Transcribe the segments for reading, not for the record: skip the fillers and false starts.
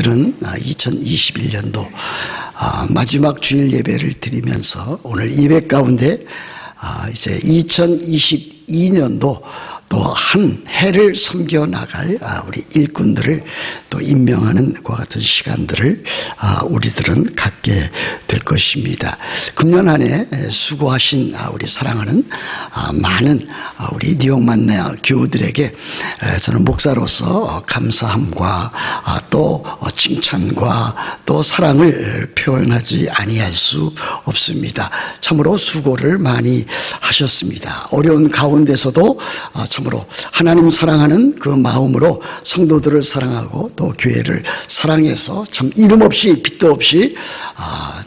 우리들은 2021년도 마지막 주일 예배를 드리면서 오늘 예배 가운데 이제 2022년도 또 한 해를 섬겨나갈 우리 일꾼들을 또 임명하는 그와 같은 시간들을 우리들은 갖게 될 것입니다. 금년 한 해 수고하신 우리 사랑하는 많은 우리 뉴욕 만나 교우들에게 저는 목사로서 감사함과 또 칭찬과 또 사랑을 표현하지 아니할 수 없습니다. 참으로 수고를 많이 하셨습니다. 어려운 가운데서도 참으로 하나님 사랑하는 그 마음으로 성도들을 사랑하고 또 교회를 사랑해서 참 이름 없이 빚도 없이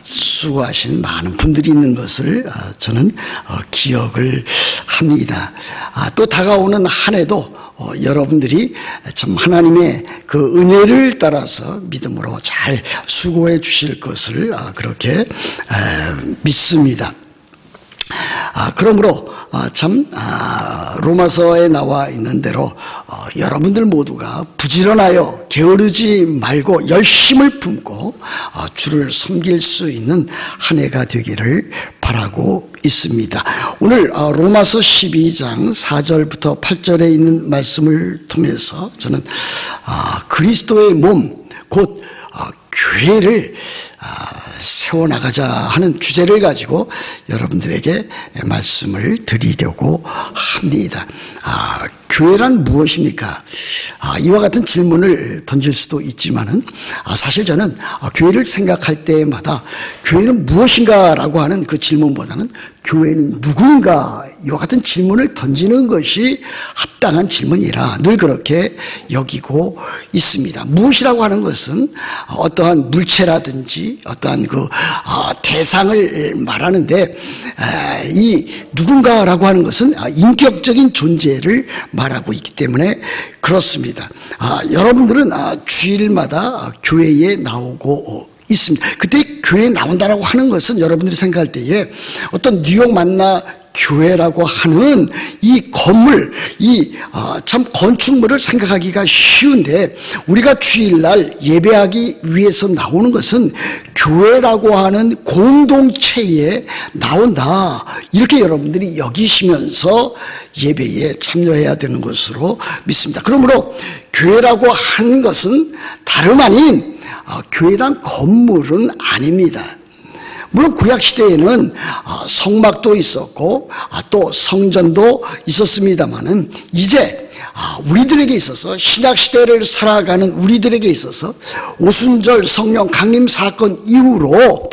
수고하신 많은 분들이 있는 것을 저는 기억을 합니다. 또 다가오는 한 해도 여러분들이 참 하나님의 그 은혜를 따라서 믿음으로 잘 수고해 주실 것을 그렇게 믿습니다. 그러므로 참 로마서에 나와 있는 대로 여러분들 모두가 부지런하여 게으르지 말고 열심을 품고 주를 섬길 수 있는 한 해가 되기를 바라고 있습니다. 오늘 로마서 12장 4절부터 8절에 있는 말씀을 통해서 저는 그리스도의 몸 곧 교회를 세워나가자 하는 주제를 가지고 여러분들에게 말씀을 드리려고 합니다. 교회란 무엇입니까? 이와 같은 질문을 던질 수도 있지만은 사실 저는 교회를 생각할 때마다 교회는 무엇인가라고 하는 그 질문보다는 교회는 누구인가 이와 같은 질문을 던지는 것이 합당한 질문이라 늘 그렇게 여기고 있습니다. 무엇이라고 하는 것은 어떠한 물체라든지 어떠한 그 대상을 말하는데 이 누군가라고 하는 것은 인격적인 존재를 말하고 있기 때문에 그렇습니다. 여러분들은 주일마다 교회에 나오고 있습니다. 그때 교회에 나온다라고 하는 것은 여러분들이 생각할 때에 어떤 뉴욕 만나 교회라고 하는 이 건물, 이 참 건축물을 생각하기가 쉬운데 우리가 주일날 예배하기 위해서 나오는 것은 교회라고 하는 공동체에 나온다. 이렇게 여러분들이 여기시면서 예배에 참여해야 되는 것으로 믿습니다. 그러므로 교회라고 하는 것은 다름 아닌 교회당 건물은 아닙니다. 물론 구약시대에는 성막도 있었고 또 성전도 있었습니다만은 이제 우리들에게 있어서 신약시대를 살아가는 우리들에게 있어서 오순절 성령 강림 사건 이후로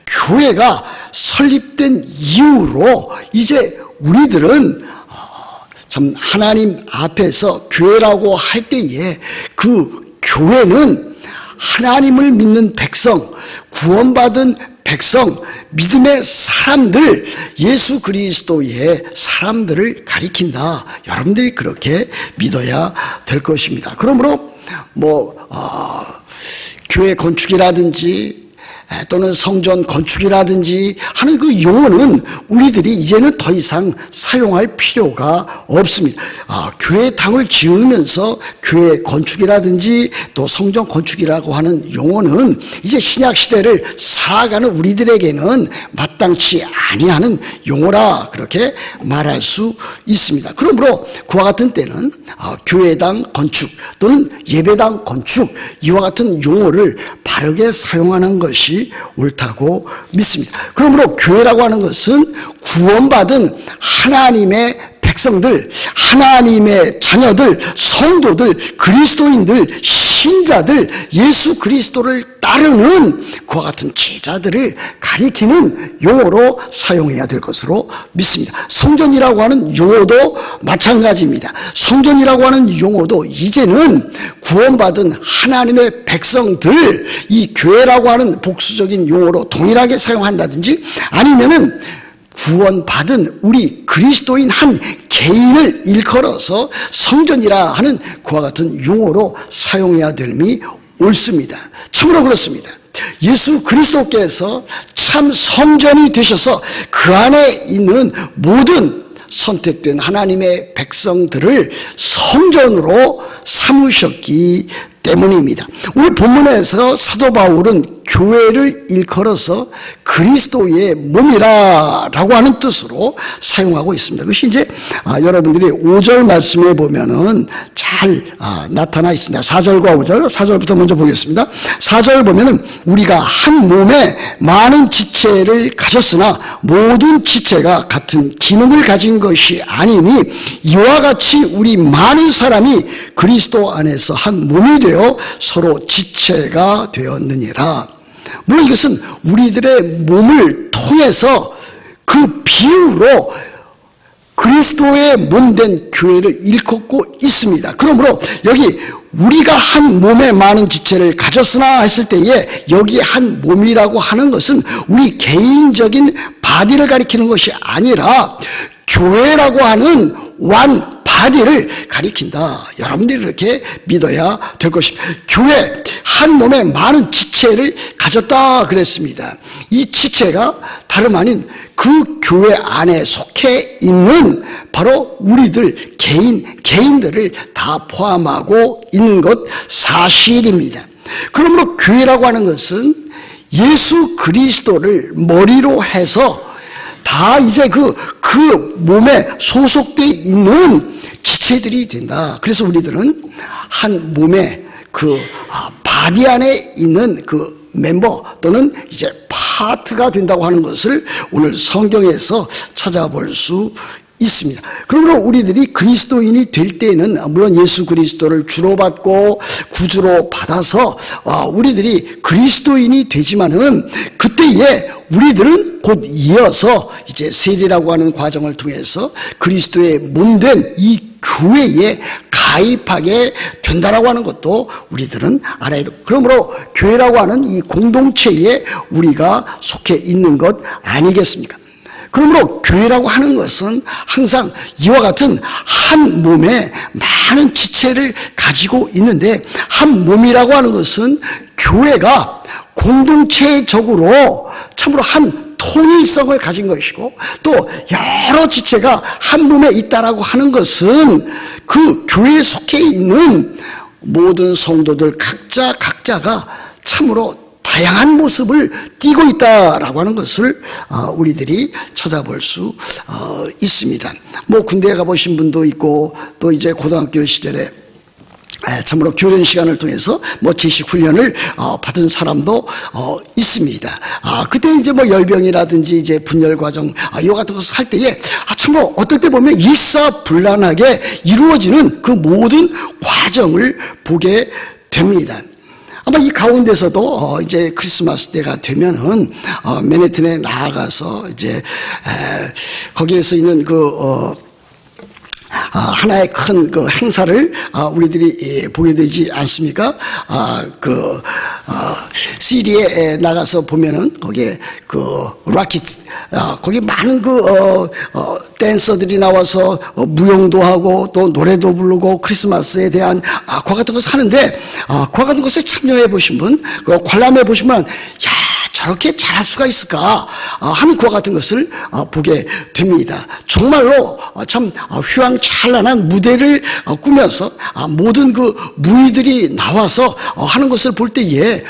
교회가 설립된 이후로 이제 우리들은 참 하나님 앞에서 교회라고 할 때에 그 교회는 하나님을 믿는 백성, 구원받은 백성, 믿음의 사람들, 예수 그리스도의 사람들을 가리킨다. 여러분들이 그렇게 믿어야 될 것입니다. 그러므로 교회 건축이라든지 또는 성전 건축이라든지 하는 그 용어는 우리들이 이제는 더 이상 사용할 필요가 없습니다. 교회 당을 지으면서 교회 건축이라든지 또 성전 건축이라고 하는 용어는 이제 신약 시대를 살아가는 우리들에게는 마땅치 아니하는 용어라 그렇게 말할 수 있습니다. 그러므로 그와 같은 때는 교회당 건축 또는 예배당 건축 이와 같은 용어를 바르게 사용하는 것이 옳다고 믿습니다. 그러므로 교회라고 하는 것은 구원받은 하나님의 백성들, 하나님의 자녀들, 성도들, 그리스도인들, 신자들, 예수 그리스도를 따르는 그와 같은 제자들을 가리키는 용어로 사용해야 될 것으로 믿습니다. 성전이라고 하는 용어도 마찬가지입니다. 성전이라고 하는 용어도 이제는 구원받은 하나님의 백성들, 이 교회라고 하는 복수적인 용어로 동일하게 사용한다든지 아니면은 구원받은 우리 그리스도인 한 개인을 일컬어서 성전이라 하는 그와 같은 용어로 사용해야 됨이 옳습니다. 참으로 그렇습니다. 예수 그리스도께서 참 성전이 되셔서 그 안에 있는 모든 선택된 하나님의 백성들을 성전으로 삼으셨기 때문입니다. 오늘 본문에서 사도 바울은 교회를 일컬어서 그리스도의 몸이라고 하는 뜻으로 사용하고 있습니다. 그것이 이제 여러분들이 5절 말씀에 보면은 잘 나타나 있습니다. 4절과 5절, 4절부터 먼저 보겠습니다. 4절 보면은 우리가 한 몸에 많은 지체를 가졌으나 모든 지체가 같은 기능을 가진 것이 아니니 이와 같이 우리 많은 사람이 그리스도 안에서 한 몸이 되어 서로 지체가 되었느니라. 물론 이것은 우리들의 몸을 통해서 그 비유로 그리스도의 몸된 교회를 일컫고 있습니다. 그러므로 여기 우리가 한 몸에 많은 지체를 가졌으나 했을 때에 여기 한 몸이라고 하는 것은 우리 개인적인 바디를 가리키는 것이 아니라 교회라고 하는 완 바디를 가리킨다. 여러분들이 이렇게 믿어야 될 것입니다. 교회 한 몸에 많은 지체를 가졌다 그랬습니다. 이 지체가 다름 아닌 그 교회 안에 속해 있는 바로 우리들 개인들을 다 포함하고 있는 것 사실입니다. 그러므로 교회라고 하는 것은 예수 그리스도를 머리로 해서 다 이제 그 몸에 소속되어 있는 지체들이 된다. 그래서 우리들은 한 몸에 그 바디 안에 있는 그 멤버 또는 이제 파트가 된다고 하는 것을 오늘 성경에서 찾아볼 수 있습니다. 그러므로 우리들이 그리스도인이 될 때에는 물론 예수 그리스도를 주로 받고 구주로 받아서 우리들이 그리스도인이 되지만은 그때에 우리들은 곧 이어서 이제 세례라고 하는 과정을 통해서 그리스도의 몸된 이 교회에 가입하게 된다라고 하는 것도 우리들은 알아야 돼요. 그러므로 교회라고 하는 이 공동체에 우리가 속해 있는 것 아니겠습니까? 그러므로 교회라고 하는 것은 항상 이와 같은 한 몸에 많은 지체를 가지고 있는데 한 몸이라고 하는 것은 교회가 공동체적으로 참으로 한 통일성을 가진 것이고 또 여러 지체가 한 몸에 있다라고 하는 것은 그 교회에 속해 있는 모든 성도들 각자가 참으로 다양한 모습을 띠고 있다라고 하는 것을 우리들이 찾아볼 수 있습니다. 뭐 군대에 가보신 분도 있고 또 이제 고등학교 시절에 참으로 교련 시간을 통해서 뭐 지식 훈련을 받은 사람도 있습니다. 그때 이제 뭐 열병이라든지 이제 분열 과정 이와 같은 것을 할 때에 참으로 어떨 때 보면 일사불란하게 이루어지는 그 모든 과정을 보게 됩니다. 아마 이 가운데서도 이제 크리스마스 때가 되면은 맨해튼에 나아가서 이제 거기에서 있는 하나의 큰 그 행사를 우리들이 보게 되지 않습니까? 시리에 나가서 보면은 거기에 그 락킷 거기 많은 댄서들이 나와서 무용도 하고 또 노래도 부르고 크리스마스에 대한 그와 같은 것을 하는데 그와 같은 것에 참여해 보신 분, 관람해 보신 분은 저렇게 잘할 수가 있을까 하는 그와 같은 것을 보게 됩니다. 정말로 참 휘황찬란한 무대를 꾸며서 모든 그 무의들이 나와서 하는 것을 볼 때에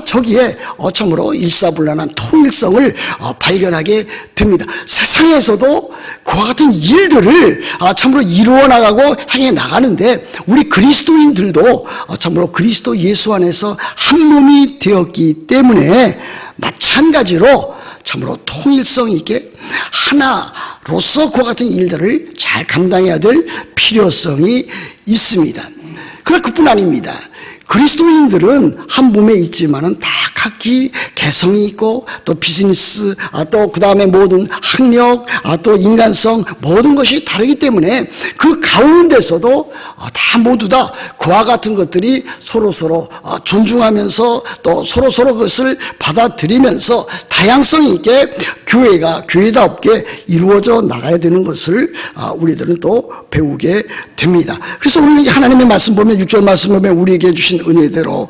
저기에 참으로 일사불란한 통일성을 발견하게 됩니다. 세상에서도 그와 같은 일들을 참으로 이루어 나가고 행해 나가는데 우리 그리스도인들도 참으로 그리스도 예수 안에서 한 몸이 되었기 때문에 마찬가지로 참으로 통일성 있게 하나로서 그와 같은 일들을 잘 감당해야 될 필요성이 있습니다. 그뿐 아닙니다. 그리스도인들은 한 몸에 있지만은 다 각기 개성이 있고 또 비즈니스 또 그 다음에 모든 학력 또 인간성 모든 것이 다르기 때문에 그 가운데서도 다 모두 다 그와 같은 것들이 서로 존중하면서 또 서로 그것을 받아들이면서 다양성 있게 교회가 교회답게 이루어져 나가야 되는 것을 우리들은 또 배우게 됩니다. 그래서 오늘 하나님의 말씀 보면 6절 말씀 보면 우리에게 주신 은혜대로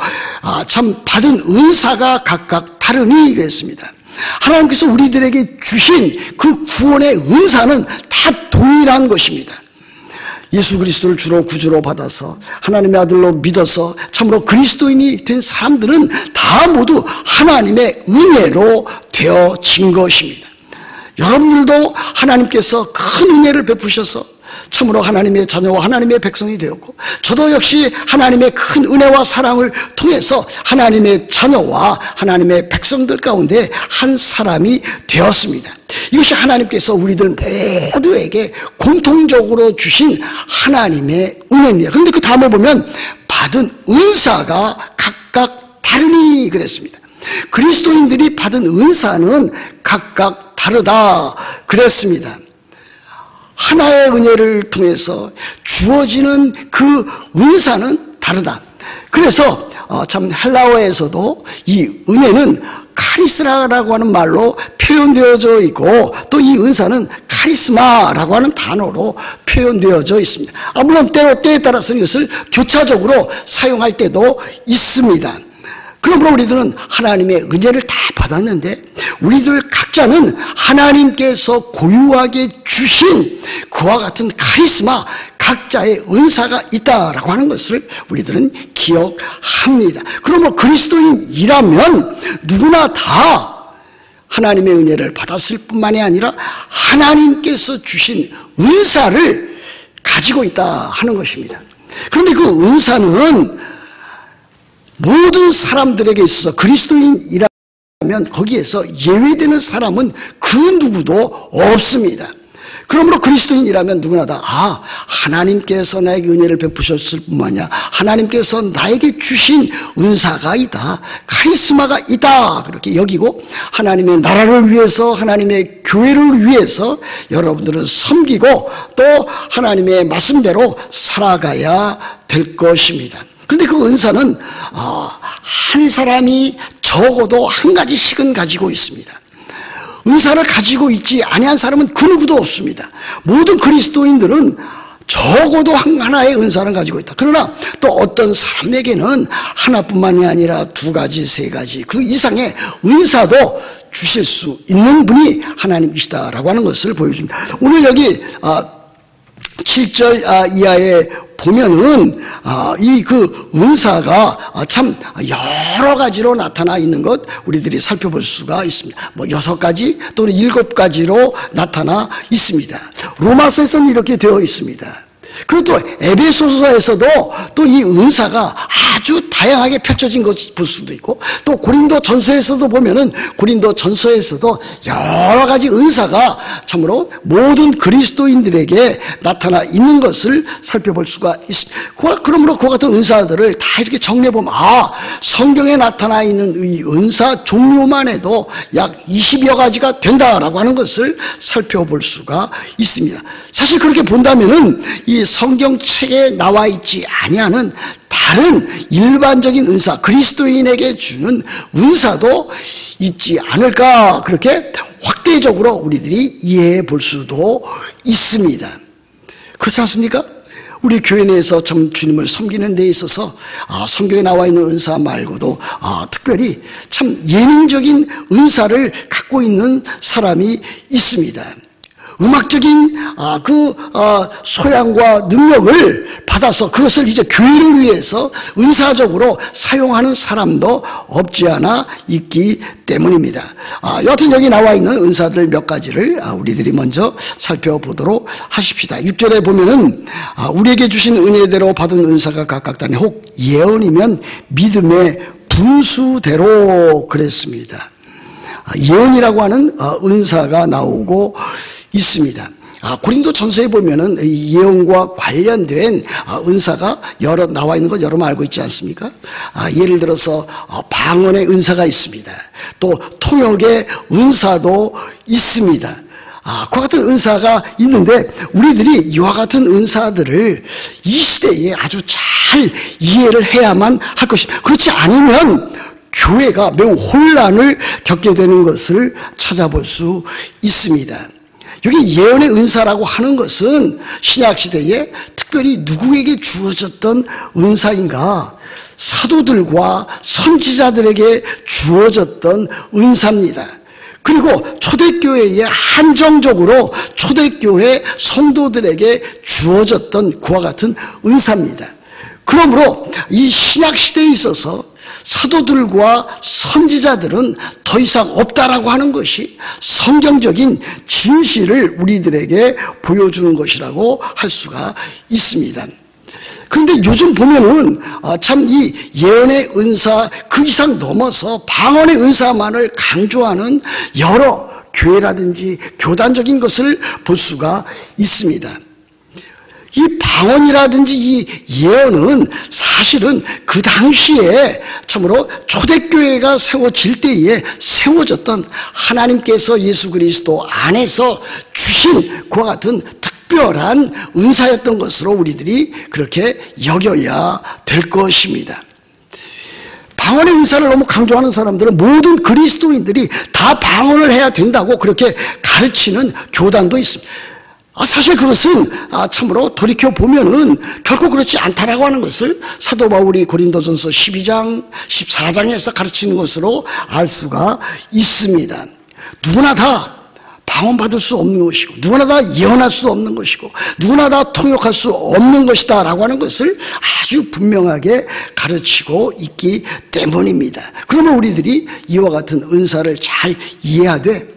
참 받은 은사가 각각 다르니 그랬습니다. 하나님께서 우리들에게 주신 그 구원의 은사는 다 동일한 것입니다. 예수 그리스도를 주로 구주로 받아서 하나님의 아들로 믿어서 참으로 그리스도인이 된 사람들은 다 모두 하나님의 은혜로 되어진 것입니다. 여러분들도 하나님께서 큰 은혜를 베푸셔서 참으로 하나님의 자녀와 하나님의 백성이 되었고, 저도 역시 하나님의 큰 은혜와 사랑을 통해서 하나님의 자녀와 하나님의 백성들 가운데 한 사람이 되었습니다. 이것이 하나님께서 우리들 모두에게 공통적으로 주신 하나님의 은혜입니다. 그런데 그 다음에 보면 받은 은사가 각각 다르니 그랬습니다. 그리스도인들이 받은 은사는 각각 다르다 그랬습니다. 하나의 은혜를 통해서 주어지는 그 은사는 다르다. 그래서 참 헬라어에서도 이 은혜는 카리스라라고 하는 말로 표현되어져 있고, 또 이 은사는 카리스마라고 하는 단어로 표현되어져 있습니다. 물론 때에 따라서는 이것을 교차적으로 사용할 때도 있습니다. 그러므로 우리들은 하나님의 은혜를 다 받았는데, 우리들 각자는 하나님께서 고유하게 주신 그와 같은 카리스마, 각자의 은사가 있다라고 하는 것을 우리들은 기억합니다. 그러므로 그리스도인이라면 누구나 다 하나님의 은혜를 받았을 뿐만이 아니라 하나님께서 주신 은사를 가지고 있다 하는 것입니다. 그런데 그 은사는 모든 사람들에게 있어서 그리스도인이라면 거기에서 예외되는 사람은 그 누구도 없습니다. 그러므로 그리스도인이라면 누구나 다 하나님께서 나에게 은혜를 베푸셨을 뿐만 아니라 하나님께서 나에게 주신 은사가 있다, 카리스마가 있다, 그렇게 여기고 하나님의 나라를 위해서, 하나님의 교회를 위해서 여러분들은 섬기고 또 하나님의 말씀대로 살아가야 될 것입니다. 그런데 그 은사는 한 사람이 적어도 한 가지씩은 가지고 있습니다. 은사를 가지고 있지 아니한 사람은 그 누구도 없습니다. 모든 그리스도인들은 적어도 하나의 은사를 가지고 있다. 그러나 또 어떤 사람에게는 하나뿐만이 아니라 두 가지, 세 가지, 그 이상의 은사도 주실 수 있는 분이 하나님이시다라고 하는 것을 보여줍니다. 오늘 여기 7절 이하에 보면은 이 그 은사가 참 여러 가지로 나타나 있는 것 우리들이 살펴볼 수가 있습니다. 6가지 또는 7가지로 나타나 있습니다. 로마서에서는 이렇게 되어 있습니다. 그리고 또 에베소서에서도 또 이 은사가 아주 다양하게 펼쳐진 것을 볼 수도 있고, 또 고린도 전서에서도 보면은 고린도 전서에서도 여러 가지 은사가 참으로 모든 그리스도인들에게 나타나 있는 것을 살펴볼 수가 있습니다. 그러므로 그와 같은 은사들을 다 이렇게 정리해보면 성경에 나타나 있는 이 은사 종류만 해도 약 20여 가지가 된다라고 하는 것을 살펴볼 수가 있습니다. 사실 그렇게 본다면은 이 성경책에 나와 있지 아니하는 다른 일반적인 은사, 그리스도인에게 주는 은사도 있지 않을까, 그렇게 확대적으로 우리들이 이해해 볼 수도 있습니다. 그렇지 않습니까? 우리 교회 내에서 참 주님을 섬기는 데 있어서 성경에 나와 있는 은사 말고도 특별히 참 예능적인 은사를 갖고 있는 사람이 있습니다. 음악적인 소양과 능력을 받아서 그것을 이제 교회를 위해서 은사적으로 사용하는 사람도 없지 않아 있기 때문입니다. 여하튼 여기 나와 있는 은사들 몇 가지를 우리들이 먼저 살펴보도록 하십시다. 6절에 보면은 우리에게 주신 은혜대로 받은 은사가 각각 다르니 혹 예언이면 믿음의 분수대로 그랬습니다. 예언이라고 하는 은사가 나오고 있습니다. 고린도 전서에 보면은 예언과 관련된 은사가 여러 나와 있는 것 여러분 알고 있지 않습니까? 예를 들어서 방언의 은사가 있습니다. 또 통역의 은사도 있습니다. 그와 같은 은사가 있는데 우리들이 이와 같은 은사들을 이 시대에 아주 잘 이해를 해야만 할 것입니다. 그렇지 않으면 교회가 매우 혼란을 겪게 되는 것을 찾아볼 수 있습니다. 여기 예언의 은사라고 하는 것은 신약시대에 특별히 누구에게 주어졌던 은사인가? 사도들과 선지자들에게 주어졌던 은사입니다. 그리고 초대교회에 한정적으로 초대교회 성도들에게 주어졌던 그와 같은 은사입니다. 그러므로 이 신약시대에 있어서 사도들과 선지자들은 더 이상 없다라고 하는 것이 성경적인 진실을 우리들에게 보여주는 것이라고 할 수가 있습니다. 그런데 요즘 보면은 참 이 예언의 은사 그 이상 넘어서 방언의 은사만을 강조하는 여러 교회라든지 교단적인 것을 볼 수가 있습니다. 이 방언이라든지 이 예언은 사실은 그 당시에 참으로 초대교회가 세워질 때에 세워졌던 하나님께서 예수 그리스도 안에서 주신 그와 같은 특별한 은사였던 것으로 우리들이 그렇게 여겨야 될 것입니다. 방언의 은사를 너무 강조하는 사람들은 모든 그리스도인들이 다 방언을 해야 된다고 그렇게 가르치는 교단도 있습니다. 사실 그것은 참으로 돌이켜보면은 결코 그렇지 않다라고 하는 것을 사도 바울이 고린도전서 12장, 14장에서 가르치는 것으로 알 수가 있습니다. 누구나 다 방언 받을 수 없는 것이고 누구나 다 예언할 수 없는 것이고 누구나 다 통역할 수 없는 것이다 라고 하는 것을 아주 분명하게 가르치고 있기 때문입니다. 그러면 우리들이 이와 같은 은사를 잘 이해하되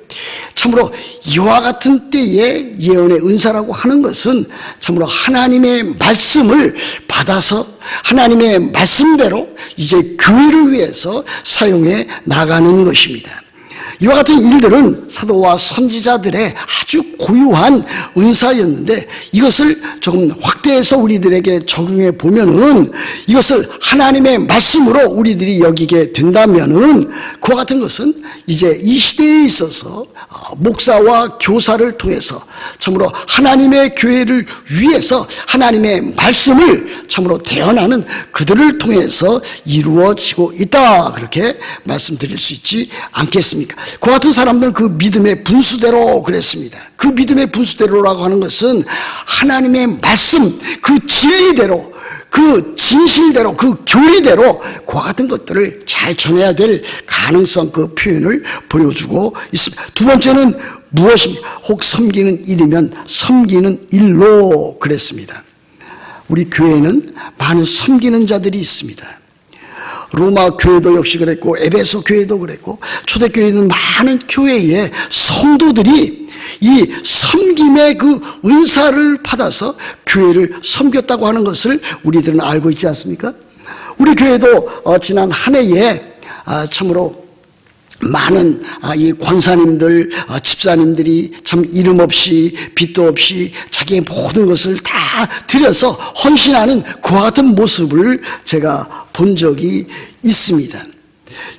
참으로 이와 같은 때에 예언의 은사라고 하는 것은 참으로 하나님의 말씀을 받아서 하나님의 말씀대로 이제 교회를 위해서 사용해 나가는 것입니다. 이와 같은 일들은 사도와 선지자들의 아주 고유한 은사였는데 이것을 조금 확대해서 우리들에게 적용해 보면은 이것을 하나님의 말씀으로 우리들이 여기게 된다면은 그와 같은 것은 이제 이 시대에 있어서 목사와 교사를 통해서 참으로 하나님의 교회를 위해서 하나님의 말씀을 참으로 대언하는 그들을 통해서 이루어지고 있다 그렇게 말씀드릴 수 있지 않겠습니까? 그 같은 사람들은 그 믿음의 분수대로 그랬습니다. 그 믿음의 분수대로라고 하는 것은 하나님의 말씀 그 진리대로 그 진실대로 그 교리대로 그와 같은 것들을 잘 전해야 될 가능성 그 표현을 보여주고 있습니다. 두 번째는 무엇입니까? 혹 섬기는 일이면 섬기는 일로 그랬습니다. 우리 교회에는 많은 섬기는 자들이 있습니다. 로마 교회도 역시 그랬고 에베소 교회도 그랬고 초대교회는 많은 교회의 성도들이 이 섬김의 그 은사를 받아서 교회를 섬겼다고 하는 것을 우리들은 알고 있지 않습니까? 우리 교회도 지난 한 해에 참으로 많은 이 권사님들, 집사님들이 참 이름 없이 빚도 없이 자기의 모든 것을 다 들여서 헌신하는 그와 같은 모습을 제가 본 적이 있습니다.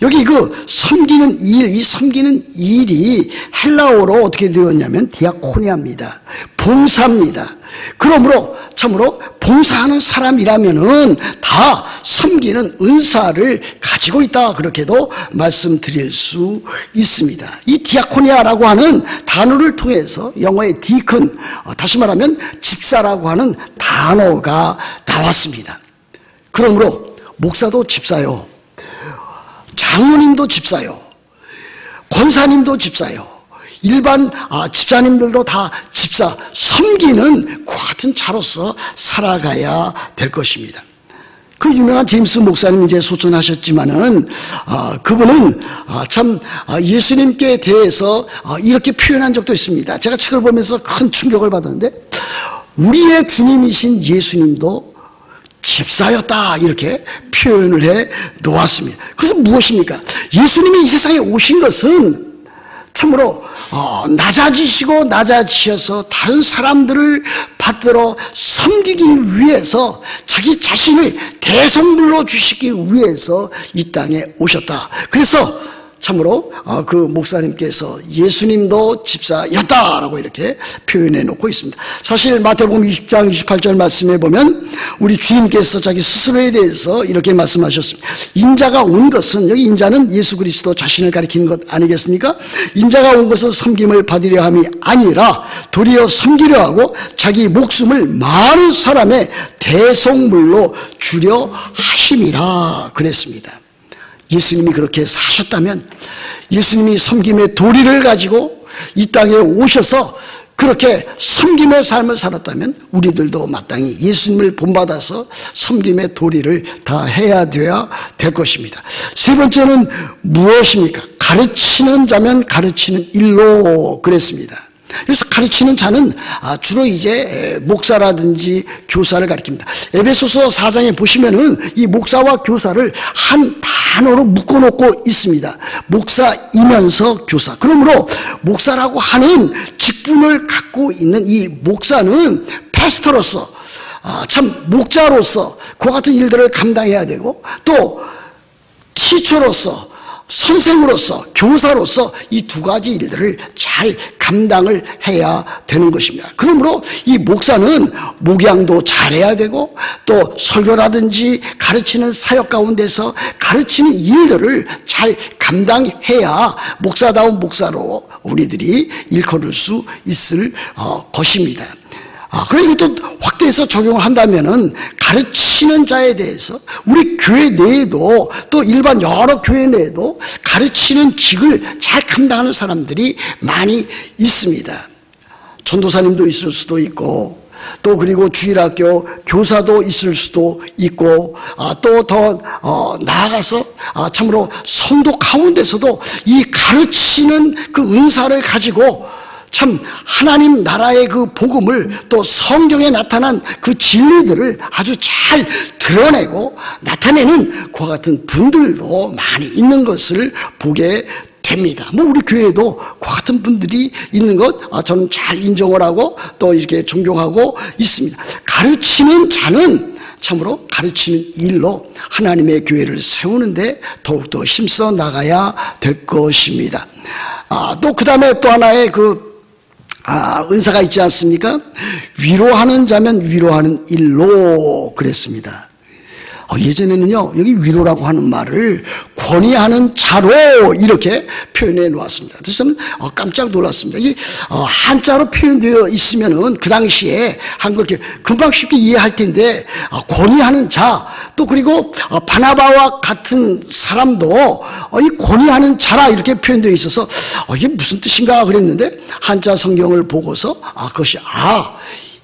여기 그 섬기는 일, 이 섬기는 일이 헬라어로 어떻게 되었냐면 디아코니아입니다. 봉사입니다. 그러므로 참으로 봉사하는 사람이라면은 다 섬기는 은사를 가지고 있다 그렇게도 말씀드릴 수 있습니다. 이 디아코니아라고 하는 단어를 통해서 영어의 디큰, 다시 말하면 집사라고 하는 단어가 나왔습니다. 그러므로 목사도 집사요, 장로님도 집사요, 권사님도 집사요, 일반 집사님들도 다 집사, 섬기는 그 같은 자로서 살아가야 될 것입니다. 그 유명한 제임스 목사님 이제 소천하셨지만은 그분은 참 예수님께 대해서 이렇게 표현한 적도 있습니다. 제가 책을 보면서 큰 충격을 받았는데 우리의 주님이신 예수님도 집사였다 이렇게 표현을 해 놓았습니다. 그래서 무엇입니까? 예수님이 이 세상에 오신 것은 참으로 낮아지시고 낮아지셔서 다른 사람들을 받들어 섬기기 위해서 자기 자신을 대성물로 주시기 위해서 이 땅에 오셨다. 그래서 참으로 그 목사님께서 예수님도 집사였다라고 이렇게 표현해 놓고 있습니다. 사실 마태복음 20장 28절 말씀에 보면 우리 주님께서 자기 스스로에 대해서 이렇게 말씀하셨습니다. 인자가 온 것은, 여기 인자는 예수 그리스도 자신을 가리키는 것 아니겠습니까? 인자가 온 것은 섬김을 받으려 함이 아니라 도리어 섬기려 하고 자기 목숨을 많은 사람의 대속물로 주려 하심이라 그랬습니다. 예수님이 그렇게 사셨다면, 예수님이 섬김의 도리를 가지고 이 땅에 오셔서 그렇게 섬김의 삶을 살았다면 우리들도 마땅히 예수님을 본받아서 섬김의 도리를 다 해야 돼야 될 것입니다. 세 번째는 무엇입니까? 가르치는 자면 가르치는 일로 그랬습니다. 그래서 가르치는 자는 주로 이제 목사라든지 교사를 가리킵니다. 에베소서 4장에 보시면은 이 목사와 교사를 한 단어로 묶어놓고 있습니다. 목사이면서 교사. 그러므로 목사라고 하는 직분을 갖고 있는 이 목사는 패스터로서, 참 목자로서 그와 같은 일들을 감당해야 되고, 또 티처로서, 선생으로서, 교사로서 이 두 가지 일들을 잘 감당을 해야 되는 것입니다. 그러므로 이 목사는 목양도 잘해야 되고, 또 설교라든지 가르치는 사역 가운데서 가르치는 일들을 잘 감당해야 목사다운 목사로 우리들이 일컬을 수 있을 것입니다. 그러니까 또 확대해서 적용을 한다면은 가르치는 자에 대해서 우리 교회 내에도, 또 일반 여러 교회 내에도 가르치는 직을 잘 감당하는 사람들이 많이 있습니다. 전도사님도 있을 수도 있고, 또 그리고 주일학교 교사도 있을 수도 있고, 또 더 나아가서 참으로 성도 가운데서도 이 가르치는 그 은사를 가지고 참 하나님 나라의 그 복음을, 또 성경에 나타난 그 진리들을 아주 잘 드러내고 나타내는 그와 같은 분들도 많이 있는 것을 보게 됩니다. 우리 교회에도 그와 같은 분들이 있는 것 저는 잘 인정을 하고 또 이렇게 존경하고 있습니다. 가르치는 자는 참으로 가르치는 일로 하나님의 교회를 세우는데 더욱더 힘써 나가야 될 것입니다. 또 그 다음에 또 하나의 은사가 있지 않습니까? 위로하는 자면 위로하는 일로 그랬습니다. 예전에는요, 여기 위로라고 하는 말을 권위하는 자로 이렇게 표현해 놓았습니다. 그래서 저는 깜짝 놀랐습니다. 이 한자로 표현되어 있으면은 그 당시에 한글 이렇게 금방 쉽게 이해할 텐데, 권위하는 자, 또 그리고 바나바와 같은 사람도 이 권위하는 자라 이렇게 표현되어 있어서 이게 무슨 뜻인가 그랬는데, 한자 성경을 보고서 그것이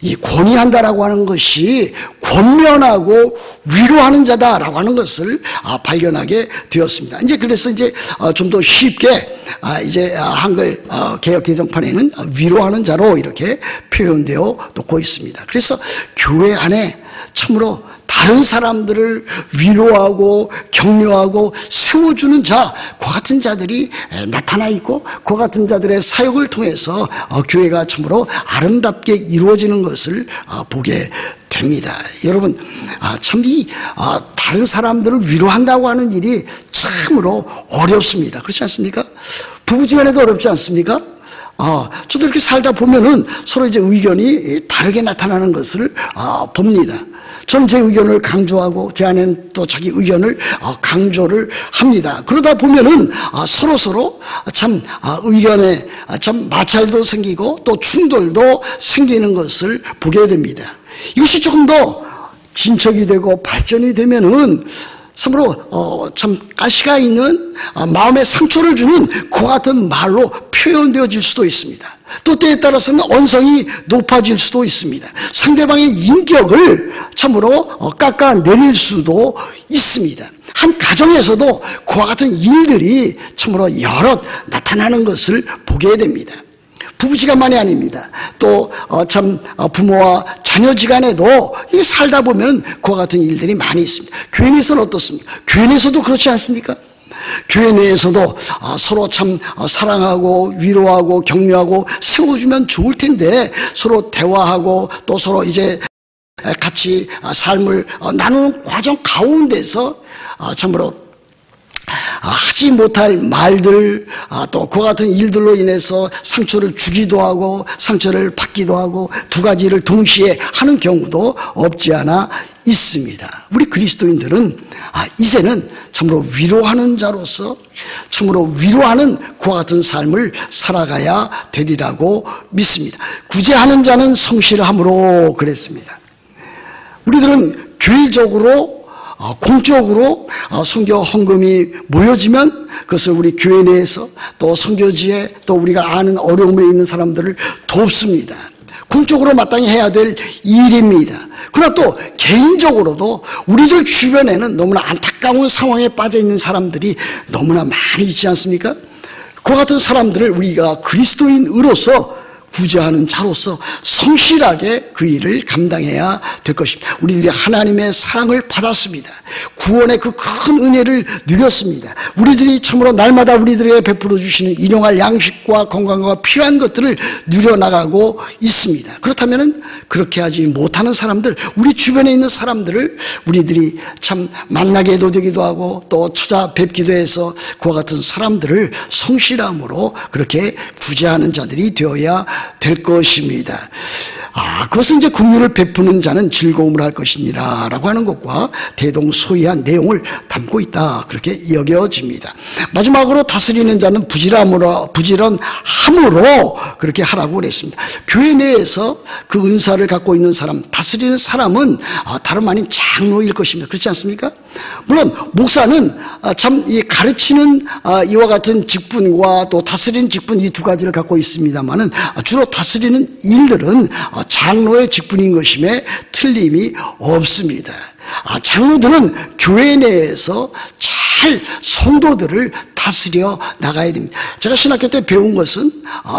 이 권위한다라고 하는 것이 권면하고 위로하는 자다라고 하는 것을 발견하게 되었습니다. 그래서 좀 더 쉽게 한글 개역 개정판에는 위로하는 자로 이렇게 표현되어 놓고 있습니다. 그래서 교회 안에 참으로 다른 사람들을 위로하고 격려하고 세워주는 자, 그 같은 자들이 나타나 있고, 그 같은 자들의 사역을 통해서 교회가 참으로 아름답게 이루어지는 것을 보게 됩니다. 여러분, 참 다른 사람들을 위로한다고 하는 일이 참으로 어렵습니다. 그렇지 않습니까? 부부지간에도 어렵지 않습니까? 저도 이렇게 살다 보면은 서로 의견이 다르게 나타나는 것을 봅니다. 저는 제 의견을 강조하고 제 아내는 또 자기 의견을 강조를 합니다. 그러다 보면은 서로 참 의견에 참 마찰도 생기고 또 충돌도 생기는 것을 보게 됩니다. 이것이 조금 더 진척이 되고 발전이 되면은 참으로 참 가시가 있는 마음에 상처를 주는 그와 같은 말로 표현되어질 수도 있습니다. 또 때에 따라서는 언성이 높아질 수도 있습니다. 상대방의 인격을 참으로 깎아내릴 수도 있습니다. 한 가정에서도 그와 같은 일들이 참으로 여럿 나타나는 것을 보게 됩니다. 부부지간만이 아닙니다. 또 참 부모와 자녀지간에도 살다 보면 그와 같은 일들이 많이 있습니다. 교회 내에서는 어떻습니까? 교회 내에서도 그렇지 않습니까? 교회 내에서도 서로 참 사랑하고 위로하고 격려하고 세워주면 좋을 텐데, 서로 대화하고 또 서로 같이 삶을 나누는 과정 가운데서 참으로 하지 못할 말들, 또 그 같은 일들로 인해서 상처를 주기도 하고 상처를 받기도 하고 두 가지를 동시에 하는 경우도 없지 않아 있습니다. 우리 그리스도인들은 이제는 참으로 위로하는 자로서 참으로 위로하는 그와 같은 삶을 살아가야 되리라고 믿습니다. 구제하는 자는 성실함으로 그랬습니다. 우리들은 교회적으로 공적으로 선교 헌금이 모여지면 그것을 우리 교회 내에서 또 선교지에 또 우리가 아는 어려움에 있는 사람들을 돕습니다. 공적으로 마땅히 해야 될 일입니다. 그러나 또 개인적으로도 우리들 주변에는 너무나 안타까운 상황에 빠져 있는 사람들이 너무나 많이 있지 않습니까? 그와 같은 사람들을 우리가 그리스도인으로서 구제하는 자로서 성실하게 그 일을 감당해야 될 것입니다. 우리들이 하나님의 사랑을 받았습니다. 구원의 그 큰 은혜를 누렸습니다. 우리들이 참으로 날마다 우리들에게 베풀어 주시는 일용할 양식과 건강과 필요한 것들을 누려나가고 있습니다. 그렇다면 그렇게 하지 못하는 사람들, 우리 주변에 있는 사람들을 우리들이 참 만나게 되기도 하고 또 찾아뵙기도 해서 그와 같은 사람들을 성실함으로 그렇게 구제하는 자들이 되어야 될 것입니다. 그것은 이제 긍휼을 베푸는 자는 즐거움을 할 것이니라 라고 하는 것과 대동소이한 내용을 담고 있다, 그렇게 여겨집니다. 마지막으로 다스리는 자는 부지런함으로 그렇게 하라고 그랬습니다. 교회 내에서 그 은사를 갖고 있는 사람, 다스리는 사람은 다름 아닌 장로일 것입니다. 그렇지 않습니까? 물론 목사는 참 이 가르치는 이와 같은 직분과 또 다스리는 직분, 이 두 가지를 갖고 있습니다만은 주로 다스리는 일들은 장로의 직분인 것임에 틀림이 없습니다. 장로들은 교회 내에서 잘 성도들을 다스려 나가야 됩니다. 제가 신학교 때 배운 것은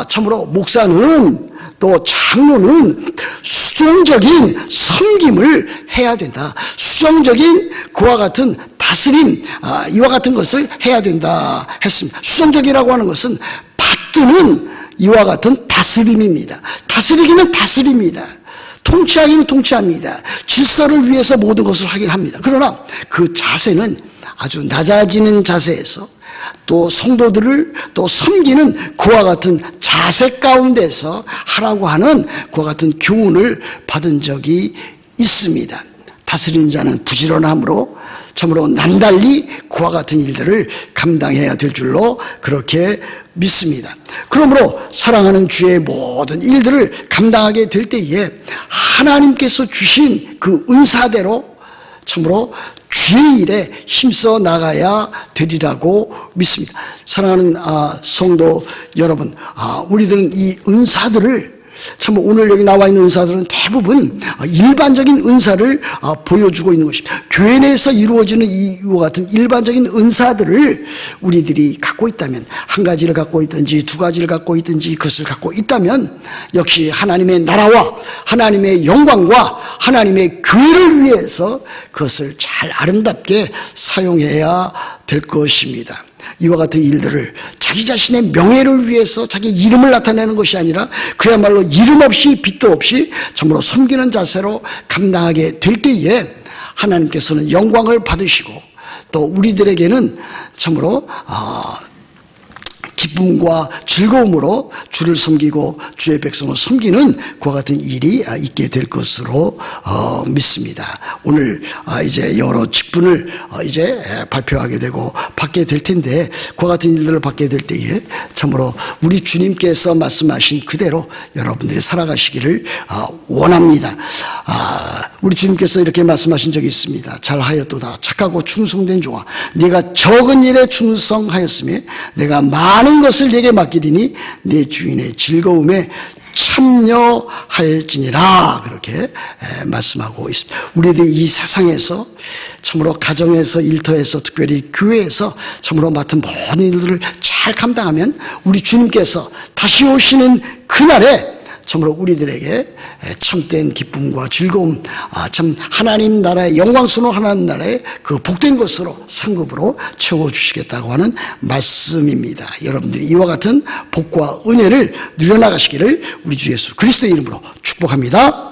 참으로 목사는 또 장로는 수정적인 섬김을 해야 된다. 수정적인 그와 같은 다스림, 이와 같은 것을 해야 된다 했습니다. 수정적이라고 하는 것은 받드는 이와 같은 다스림입니다. 다스리기는 다스립니다. 통치하기는 통치합니다. 질서를 위해서 모든 것을 하긴 합니다. 그러나 그 자세는 아주 낮아지는 자세에서 또 성도들을 또 섬기는 그와 같은 자세 가운데서 하라고 하는 그와 같은 교훈을 받은 적이 있습니다. 다스리는 자는 부지런함으로 참으로 남달리 그와 같은 일들을 감당해야 될 줄로 그렇게 믿습니다. 그러므로 사랑하는 주의 모든 일들을 감당하게 될 때에 하나님께서 주신 그 은사대로 참으로 주의 일에 힘써 나가야 되리라고 믿습니다. 사랑하는 성도 여러분, 우리들은 이 은사들을 참 오늘 여기 나와 있는 은사들은 대부분 일반적인 은사를 보여주고 있는 것입니다. 교회 내에서 이루어지는 이와 같은 일반적인 은사들을 우리들이 갖고 있다면, 한 가지를 갖고 있든지 두 가지를 갖고 있든지 그것을 갖고 있다면 역시 하나님의 나라와 하나님의 영광과 하나님의 교회를 위해서 그것을 잘 아름답게 사용해야 될 것입니다. 이와 같은 일들을 자기 자신의 명예를 위해서 자기 이름을 나타내는 것이 아니라 그야말로 이름 없이 빚도 없이 참으로 섬기는 자세로 감당하게 될 때에 하나님께서는 영광을 받으시고 또 우리들에게는 참으로 기쁨과 즐거움으로 주를 섬기고 주의 백성을 섬기는 그와 같은 일이 있게 될 것으로 믿습니다. 오늘 이제 여러 직분을 이제 발표하게 되고 받게 될 텐데 그와 같은 일들을 받게 될 때에 참으로 우리 주님께서 말씀하신 그대로 여러분들이 살아가시기를 원합니다. 우리 주님께서 이렇게 말씀하신 적이 있습니다. 잘하였도다 착하고 충성된 종아, 네가 적은 일에 충성하였으며 내가 많은 것을 네게 맡기리니 네 주인의 즐거움에 참여할지니라, 그렇게 말씀하고 있습니다. 우리들이 이 세상에서 참으로 가정에서 일터에서 특별히 교회에서 참으로 맡은 모든 일들을 잘 감당하면 우리 주님께서 다시 오시는 그날에 참으로 우리들에게 참된 기쁨과 즐거움, 참 하나님 나라의 영광스러운 하나님 나라의 그 복된 것으로 상급으로 채워주시겠다고 하는 말씀입니다. 여러분들이 이와 같은 복과 은혜를 누려나가시기를 우리 주 예수 그리스도의 이름으로 축복합니다.